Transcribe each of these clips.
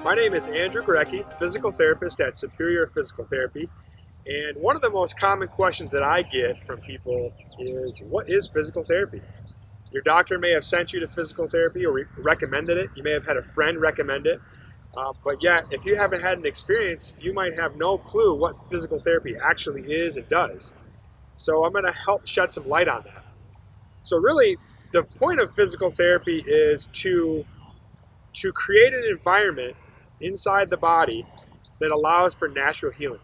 My name is Andrew Gorecki, physical therapist at Superior Physical Therapy. And one of the most common questions that I get from people is, what is physical therapy? Your doctor may have sent you to physical therapy or recommended it. You may have had a friend recommend it. But yet, if you haven't had an experience, you might have no clue what physical therapy actually is and does. So I'm going to help shed some light on that. So really, the point of physical therapy is to create an environment inside the body that allows for natural healing.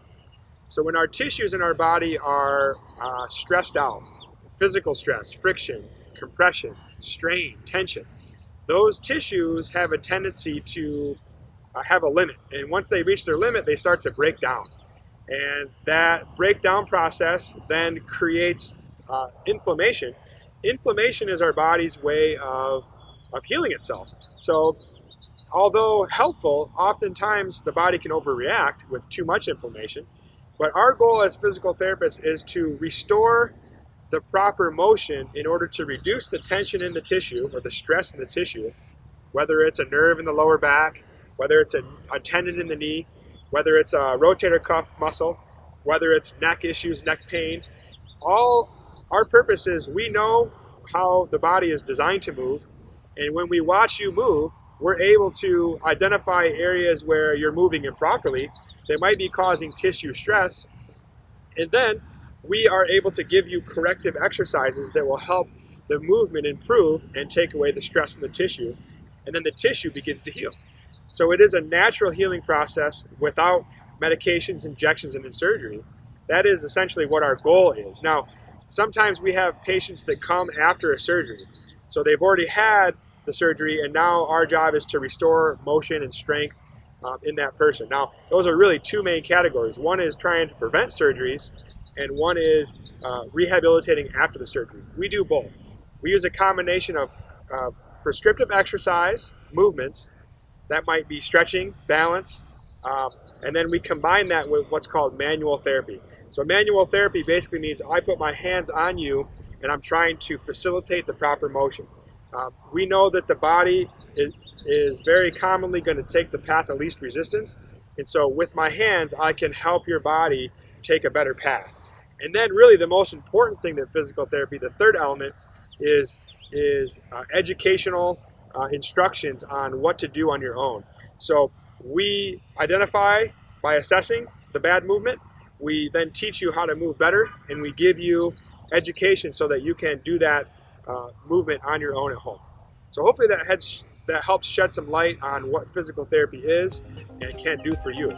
So when our tissues in our body are stressed out, physical stress, friction, compression, strain, tension, those tissues have a tendency to have a limit. And once they reach their limit, they start to break down. And that breakdown process then creates inflammation. Inflammation is our body's way of healing itself. So although helpful, oftentimes the body can overreact with too much inflammation. But our goal as physical therapists is to restore the proper motion in order to reduce the tension in the tissue or the stress in the tissue, whether it's a nerve in the lower back, whether it's a tendon in the knee, whether it's a rotator cuff muscle, whether it's neck issues, neck pain. All our purpose is we know how the body is designed to move, and when we watch you move, we're able to identify areas where you're moving improperly that might be causing tissue stress, and then we are able to give you corrective exercises that will help the movement improve and take away the stress from the tissue, and then the tissue begins to heal. So it is a natural healing process without medications, injections, and surgery. That is essentially what our goal is. Now, sometimes we have patients that come after a surgery. So they've already had the surgery, and now our job is to restore motion and strength in that person. Now, those are really two main categories. One is trying to prevent surgeries, and one is rehabilitating after the surgery. We do both. We use a combination of prescriptive exercise, movements, that might be stretching, balance, and then we combine that with what's called manual therapy. So manual therapy basically means I put my hands on you and I'm trying to facilitate the proper motion. We know that the body is very commonly going to take the path of least resistance, and so with my hands I can help your body take a better path. And then really the most important thing that physical therapy, the third element, is educational instructions on what to do on your own. So we identify by assessing the bad movement, we then teach you how to move better, and we give you education so that you can do that movement on your own at home. So hopefully that helps shed some light on what physical therapy is and can do for you.